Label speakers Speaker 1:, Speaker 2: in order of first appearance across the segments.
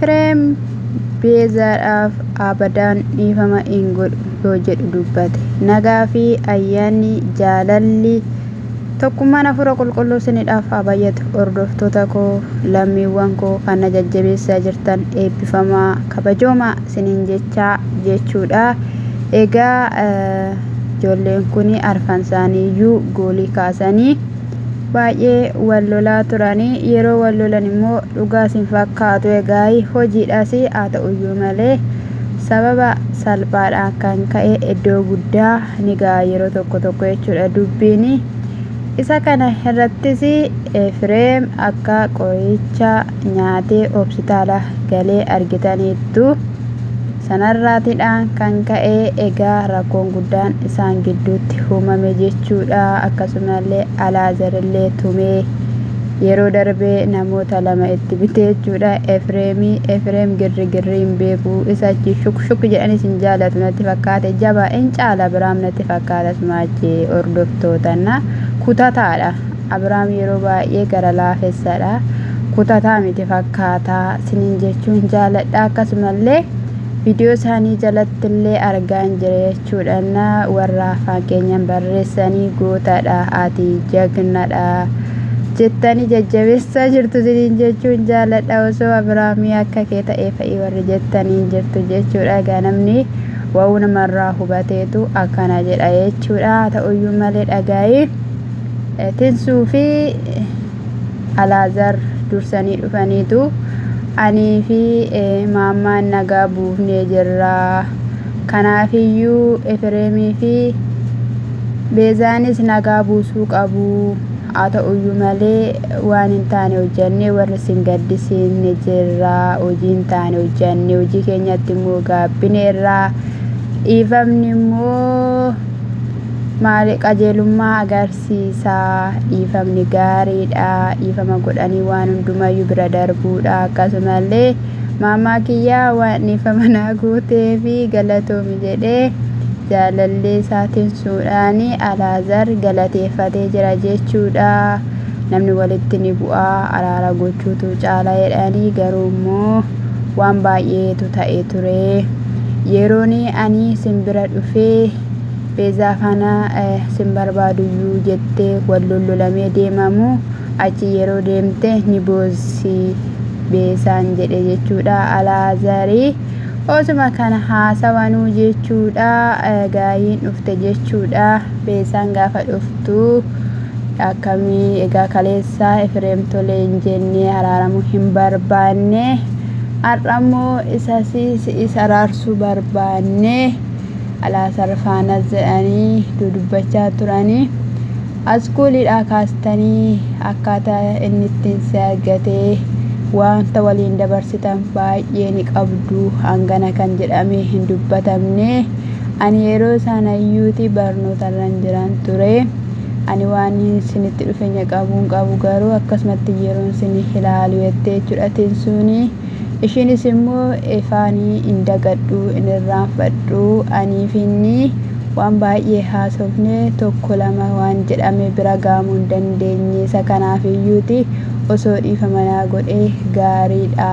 Speaker 1: Efreem beezaadhaaf abadaan dhiifama hin godhu yoo jedhu dubbate. Nagaa fi ayyaanni jaalalli tokkummaan hafuura qulqulluu isiniidhaaf haa baay'atu. Hordoftoota koo, lammiiwwan koo kan na jajjabeessaa jirtan eebbifamaa kabajoomaa isiniin jechuudha. Egaa ijoolleen kun arfan isaaniiyyuu goolii kaasanii baay'ee wal lolaa turanii. Yeroo wal lolan immoo dhugaa isin fakkaatu. Egaa hojiidhaas haa ta'uyyuu malee sababa salphaadhaan kan ka'e iddoo guddaa ni ga'a yeroo tokko jechuudha dubbiin. Isa kana irrattis Efreem akka qoricha nyaatee hospitaala galee argitaniittu. Sanarraatiidhaan kan ka'e egaa rakkoon guddaan isaan gidduutti uumame jechuudha. Akkasumallee Alaazar illee tumee yeroo darbee namoota lama itti bitee jechuudha. Efreem girri hin beeku. Isa achi shuk jedhanis hin jaalatu natti fakkaate. Jabaa hin caala Abiraam natti fakkaata. Maachee hordoftootana kutataadha. Abiraam yeroo baay'ee gara laafessadha. Kutataa miti fakkaata siniin jechuun jaaladha. Akkasumallee viidiyoo isaanii jalatti illee argaa hin jira jechuudha. Warra afaan keenyaan barreessanii gootadha, ati jagnadha jettanii jajjabeessaa jirtu siniin jechuun jaaladha. Osoo Abiraamii akka kee ta'ee fa'i warri jettanii jirtu jechuudha. Egaa namni waa'uu namarraa hubateetu akkana jedha jechuudha. Ta'uyyuu malee dhagaa'ii Tinsuu fi Alaazar dursanii dhufaniitu anii fi maammaan nagaa buufnee jirra. Kanaafiyyuu Efreemii fi Beezaanis nagaa buusuu qabu. Haa ta'uyyuu malee waan hin taane hojjannee warri sin gaddisiifne jirra. Hojii hin taane hojjannee hojii keenyatti immoo gaabbineerra. Dhiifamni immoo maali qajeelummaa agarsiisaa. Dhiifamni gaariidha. Dhiifama godhanii waan hundumayyuu bira darbuudha. Akkasumallee maammaa kiyyaa waan dhiifama naa gootee fi galatoomi jedhee jaalallee isaatiin suudhaan Alaazar galateeffatee jira jechuudha. Namni walitti ni bu'aa araara gochuutu caala jedhanii garuu immoo waan baay'eetu ta'ee ture. Yeroon ani simbira dhufee Beezaa kana sin barbaaduyyuu jettee wal lollolamee deemamu achi yeroo deemte ni boossi Beezaan jedhe jechuudha. Alaazarii osuma kana haasawanuu jechuudha. Gaayiin dhufte jechuudha. Beezaan gaafa dhuftu akkamii egaa kaleessaa Efreem tolee hin jennee araaramuu hin barbaanne. Har'ammoo isa araarsuu barbaanne. Alaazar faana jedhanii dudubbachaa turanii askuulidhaa kaastanii akkaataa inni ittiin si argatee wanta waliin dabarsitan baay'ee ni qabdu hangana kan jedhamee hin dubbatamne. Ani yeroo sanayyuuti barnootarran jiran ture. Ani waan isinitti dhufeenya qabu garuu akkasumatti yeroon isin ilaalu jettee jechuudha. Tinsuuni ishiinis immoo efaanii hin dagadhu hin irraanfadhu. Aniif inni waan baay'ee haasofne tokko lama waan jedhame bira gaamuu hin dandeenye. Isa kanaafiyyuuti osoo dhiifama naa godhee gaariidha.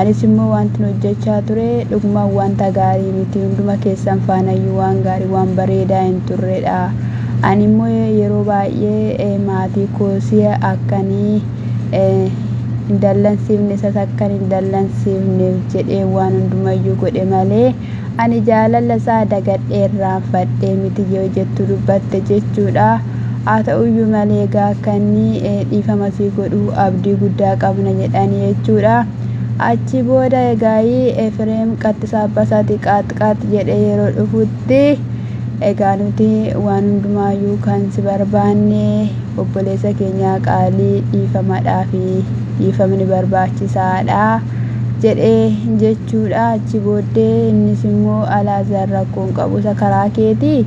Speaker 1: Anis immoo wanti hojjechaa ture dhuguma wanta gaarii miti. Hunduma keessan faanayyuu waan gaarii waan bareedaa hin turredha. Ani immoo yeroo baay'ee maatii koosii akkanii hin dallansiifne isas akkan hin dallansiifneef jedhee waan hundumayyuu godhe malee ani jaalala isaa dagadhee irraanfadhee miti yoo jettu dubbatte jechuudha. Haa ta'uyyuu malee egaa akka inni dhiifama sii godhu abdii guddaa qabna jedhanii jechuudha. Achi booda egaa Efreem qattisaa basaati qaat jedhee yeroo dhufutti egaa nuti waan hundumaayyuu kan si barbaanne obboleessa keenyaa qaalii dhiifamadhaa fi dhiifamni barbaachisaadha jedhee jechuudha. Achi booddee innis immoo Alaazar rakkoon qabu isa karaa keetii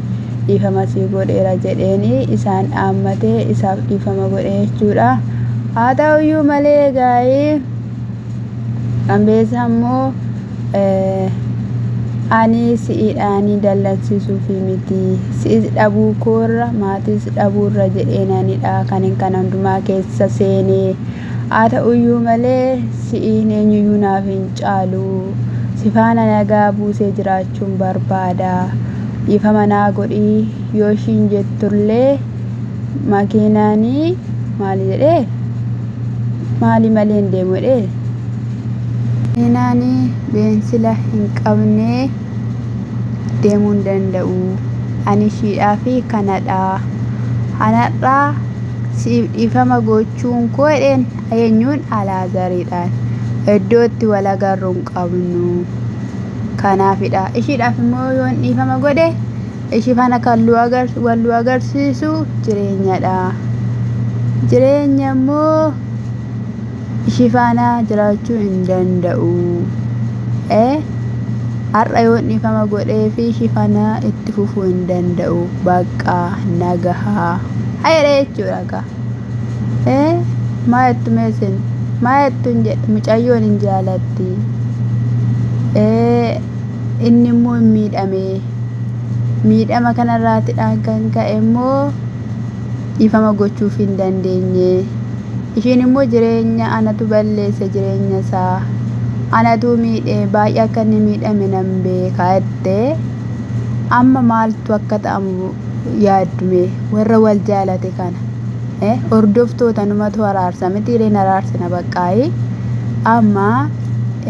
Speaker 1: dhiifama sii godheera jedheeni isaan dhaammatee isaaf dhiifama godhe jechuudha. Haa ta'uyyuu malee egaa Ambeessa immoo ani si'idhaanii dallansiisuufi miti si'is dhabuu koorra maatis dhabuurra jedheenanidha kan kana hundumaa keessa seenee. haa ta'uyyuu malee si'iin eenyuyyuu naaf hin caalu. Si faana nagaa buusee jiraachuun barbaada. Dhiifama naa godhii yoo ishiin jettullee makiinaanii maali jedhee maali malee hin deemu jedhee makiinaanii beensila hin qabne deemuu hin danda'u. Ani ishiidhaa fi kanadhaa. Anarraa siif dhiifama gochuun koo jedheen eenyuun Alaazariidhaan iddootti wal agarru hin qabnu. Kanaafidha. Ishiidhaaf immoo yoon dhiifama godhe ishii faana kan wal nu agarsiisu jireenyadha. Jireenya immoo ishii faana jiraachuu hin danda'u. Har'a yoon dhiifama godhee fi ishii faana itti fufuu hin danda'u. Bakka nagahaa. Hayya jechuudha ka. Maa jettu meesin? Maa jettu hin jedhu mucayyoon hin jaalatti. Inni immoo hin miidhame. Miidhama kanarraatidhaan kan ka'e immoo dhiifama gochuuf hin dandeenye. Ishiin immoo jireenya anatu balleesse jireenya isaa. Anatu miidhe baay'ee akka inni miidhame nan beeka jettee amma maaltu akka ta'amu yaaddume warra wal jaalate kana. Hordoftoota numatu araarsa miti irreen araarsina baqqaayi. Amma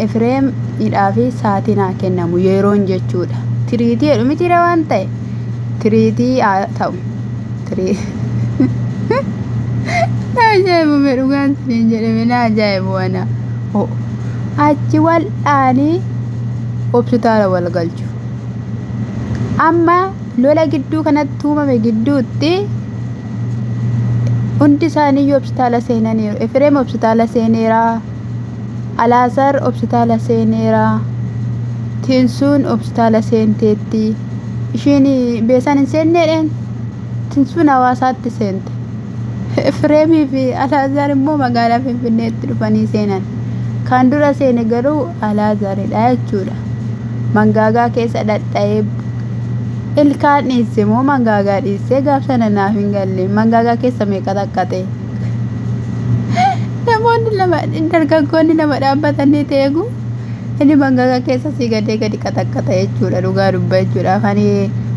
Speaker 1: Efreem hidhaa fi sa'aatii naa kennamu yeroon jechuudha. Tiriitii jedhu miti waan ta'e tiriitii haa ta'u. Na ajaa'ibu dhugaan siin jedhame na ajaa'ibu wana. Achi wal'aanii hospitaala wal galchu. Amma lola gidduu kanatti uumame gidduutti hundi isaanii hospitaala seenaniiru. Efreem hospitaala seeneera. Alaazar hospitaala seeneera. Tinsuun hospitaala seenteetti. Ishiin beesan hin seenneedhaan Tinsuun hawaasaatti seente. Efreemii fi Alaazar immoo magaalaa Finfinneetti dhufanii seenan. Kan dura seene garuu Alaazaridha jechuudha. Mangaagaa keessa dhadha'ee ilkaan dhiisse moo mangaagaa dhiisse gaafsa naaf hin galle. Mangaagaa keessa meeqa taqqate? Namoonni lama dargaggoonni lama dhaabbatanii teegu inni mangaagaa keessa si gadee gadi qataqqata jechuudha. Dhugaa dubbachuudhaaf ani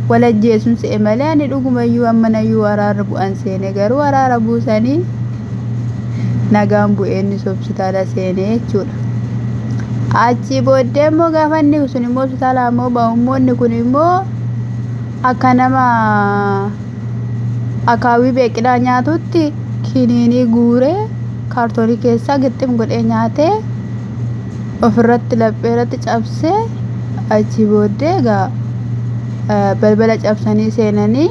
Speaker 1: wal ajjeesuun se'e malee ani dhugumayyuu ammanayyuu waraara bu'an seene garuu waraara buusanii nagaan bu'eennis hospitaala seene jechuudha. Achi booddee immoo gaafa inni sun immoo hospitaala immoo ba'ummoonni kun immoo akka nama akaawwii beeqilaa nyaatutti kiniinii guuree kaartoonii keessaa gixxim godhee nyaatee ofirratti laphee irratti cabsee achi booddee balbala cabsanii seenanii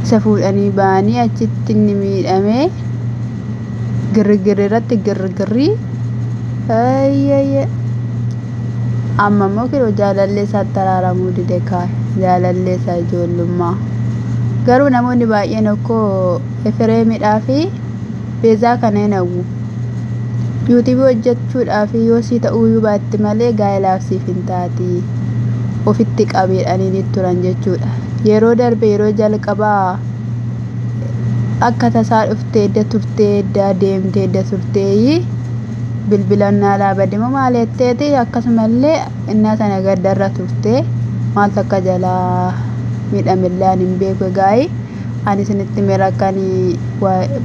Speaker 1: isa fuudhanii ba'anii achitti inni miidhamee girgirri irratti girgirrii amma immoo kiroo jaalallee isaatti araaramuu dide kaa'e jaalallee isaa ijoollummaa. Garuu namoonni baay'een akkoo Efreemidhaa fi Beezaa kana hin hawwu. Yuutuubii hojjechuudhaaf yoo si ta'uu baatti malee gaa'ilaaf siif hin taati. Ofitti qabeedhanii turan jechuudha. Yeroo darbe yeroo jalqabaa akka tasaa dhuftee edda turtee edda deemtee edda turtee bilbilannaa laabadimo maaletteeti akkasumallee innaa sana gaddarra turtee maal takka jalaa miidhamillee hin beeku gaayi. Ani isinitti mirakkanii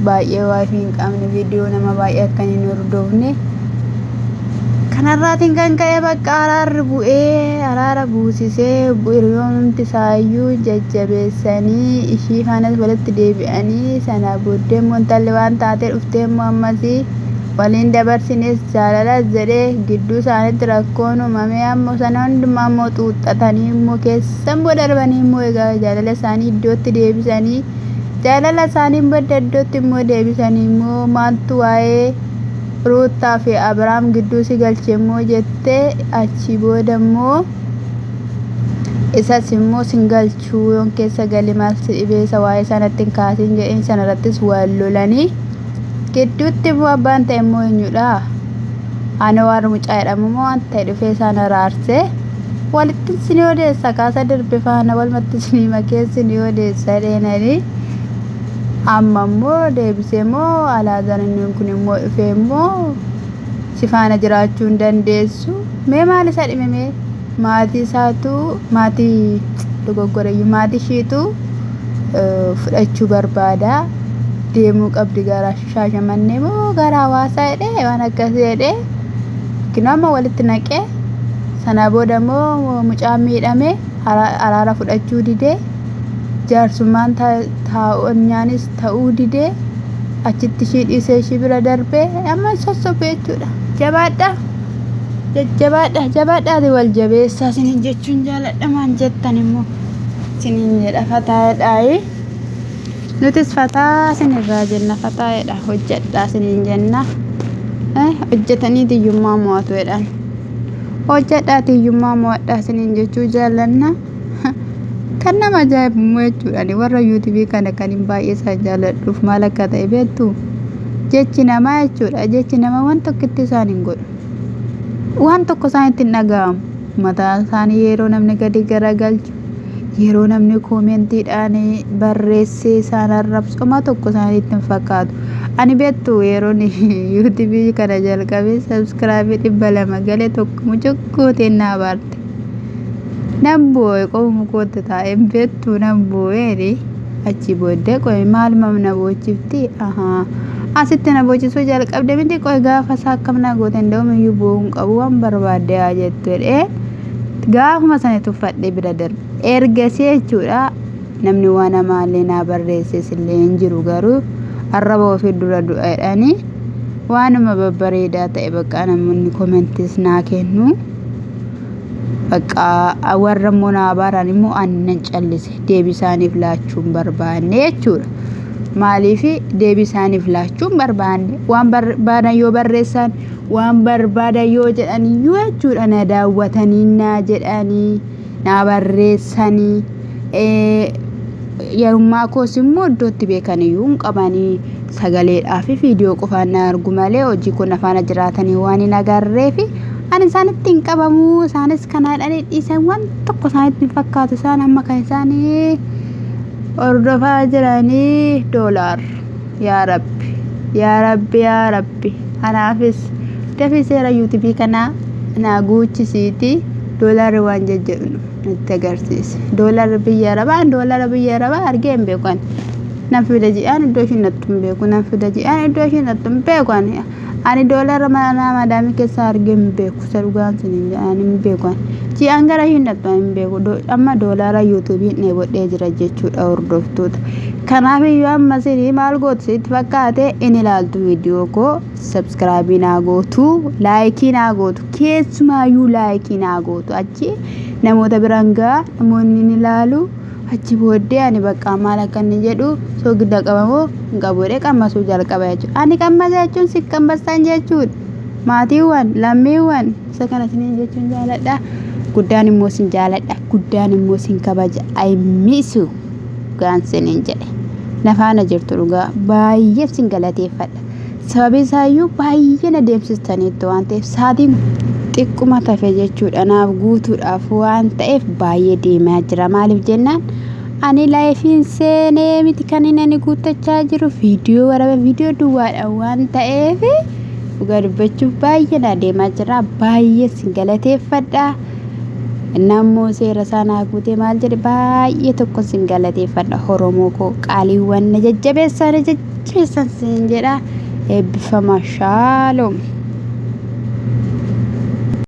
Speaker 1: baay'ee waa hin qabne viidiyoo nama baay'ee akkanii nu hordofne. Kanarraatiin kan ka'e bakka araarri bu'ee araara buusisee hiriyoonni isaayyuu jajjabeessanii ishii faanas walitti deebi'anii sana booddee immoo intalli waan taatee dhuftee immoo ammasii waliin dabarsines jaalala jedhee gidduu isaaniitti rakkoon uumamee ammoo sana hundumaa immoo xuuxxatanii immoo keessa immoo darbanii immoo egaa jaalala isaanii iddootti deebisanii jaalala isaanii booda iddootti immoo deebisanii immoo maaltu waa'ee Ruutaa fi Abiraam gidduu si galchee immoo jettee achi booda immoo isas immoo sin galchuu yoon keessa gali maal si dhibeessa waa'ee sanatti hin kaasin jedheen sanarrattis wal lolanii gidduutti immoo abbaan ta'e immoo eenyudha? Anwaar mucaa jedhamu immoo waan ta'e dhufee isaan araarsee walitti isin odeessa kaasa darbe faana walumatti isinii makeessin odeessa dheenanii amma immoo deebisee immoo Alaazar inni kun immoo dhufee immoo si faana jiraachuu hin dandeessu. Mee maal isa dhime mee maatii isaatu maatii dogoggoreyyuu maatii ishiitu fudhachuu barbaada. Deemuu qabdi gara Shaashamannee moo gara Hawaasaa jedhee waan akkasii jedhee kinoo amma walitti naqee sana booda immoo mucaan miidhamee araara fudhachuu didee jaarsummaan taa'unyaanis ta'uu didee achitti ishii dhiisee ishii bira darbee amma sossobee jechuudha. Jabaadhaati wal jabeessaa isiniin jechuun jaaladha maan jettan immoo isiniin jedha fataadhaayi. Nutis fataa isinirraa jenna fataadha hojjedhaa isiniin jenna. Hojjetanii tiyyummaa mo'atu jedhan. Hojjedhaa tiyyummaa mo'adhaa isiniin jechuu jaallanna. Kan nama ajaa'ibu jechuudha warra YouTube kana kan hin baay'ee isaan jaaladhuuf maal akka ta'e beektu jechi namaa jechuudha. Jechi namaa waan tokkotti isaan hin godhu. Waan tokko isaanitti hin dhaga'amu. Mataa isaanii yeroo namni gadi garagalchu yeroo namni koomentiidhaan barreessee isaan arrabsu homaa tokko isaanitti hin fakkaatu. Ani beektu yeroon YouTube kana jalqabee subscribe 200 galee tokko mucuqqooteen na abaarte. Nan boo'e qofuma kootti taa'ee beektu nan boo'eeni achi booddee qo'e maal mamna boochifti asitti na boochisuu jalqabde miti qo'e gaafa isaa akkam na goote hundaumiyyuu boo'uun qabu waan barbaadde haa jettu jedhee gaafuma sana tuffadhee bira darbe. Ergasii jechuudha namni waan amaallee naa barreesses illee hin jiru garuu arraba ofii dura du'a jedhanii waanuma babbareedaa ta'e bakka namoonni komentis naa kennu. Bakka warra immoo naa baran immoo annan callise deebii isaaniif laachuun barbaanne jechuudha. Maaliif deebii isaaniif laachuun barbaanne waan barbaadan yoo barreessan waan barbaadan yoo jedhaniyyuu jechuudha na daawwatanii naa jedhanii na barreessanii yerummaa koos immoo iddootti beekaniyyuu hin qabanii sagaleedhaa fi viidiyoo qofaan na argu malee hojii kun afaana jiraatanii waan hin agarreef ani isaanitti hin qabamu. Isaanis kanaadhaan dhiisan waan tokko isaanitti hin fakkaatu. Isaan amma kan isaanii hordofaa jiranii doolaar yaa rabbi kanaafis dafii seera YouTube kanaa naa guuchisiiti doolaarri waan jejjedhu nutti agarsiise. Doolaarri biyya arabaa argee hin beekan nan fida ji'aan iddoo ishiin nattu hin beeku nan fida ji'aan iddoo ishiin nattu hin beekan. Ani doolaara mana madaamii keessa argee hin beeku isa dhugaan siniin jedhanii hin beekan ji'aan gara hin nattu hin beeku. Amma doolaara YouTube dheebodhee jira jechuudha hordoftoota. Kanaafiyyuu amma isinii maal gootu sitti fakkaate inni ilaaltu viidiyoo koo subscribe naa gootu laayikii naa gootu keessumaayyuu laayikii naa gootu achi namoota biraan ga'a namoonni ni ilaalu. Achi booddee ani bakka maal akka inni jedhu soogidda qabamoo hin qabuudhee qammasuu jalqaba jechuudha. Ani qammasa jechuun si qammasaan jechuudha. Maatiiwwan lammiiwwan isa kana isiniin jechuun jaaladha. Guddaan immoo sin jaaladha. Guddaan immoo sin kabaja. I miss you gaan siniin jedhe. Nafaana jirtu dhugaa baay'ee sin galateeffadha. Sababii isaayyuu baay'ee na deemsistaniitti waan ta'eef saatiin xiqquma tafe jechuudha naaf guutuudhaaf waan ta'eef baay'ee deemaa jira. Maaliif jennaan ani laayifiin seenee miti kan inni guuttachaa jiru viidiyoo waraaba viidiyoo duwwaadha waan ta'eef dhugaa dubbachuuf baay'ee na deemaa jira. Baay'ee sin galateeffadha. Nammoo seera isaa guutee maal jedhe baay'ee tokko sin galateeffadha. Oromoo koo qaaliiwwan na jajjabeessan sin jedha. Eebbifamaa shaaloom.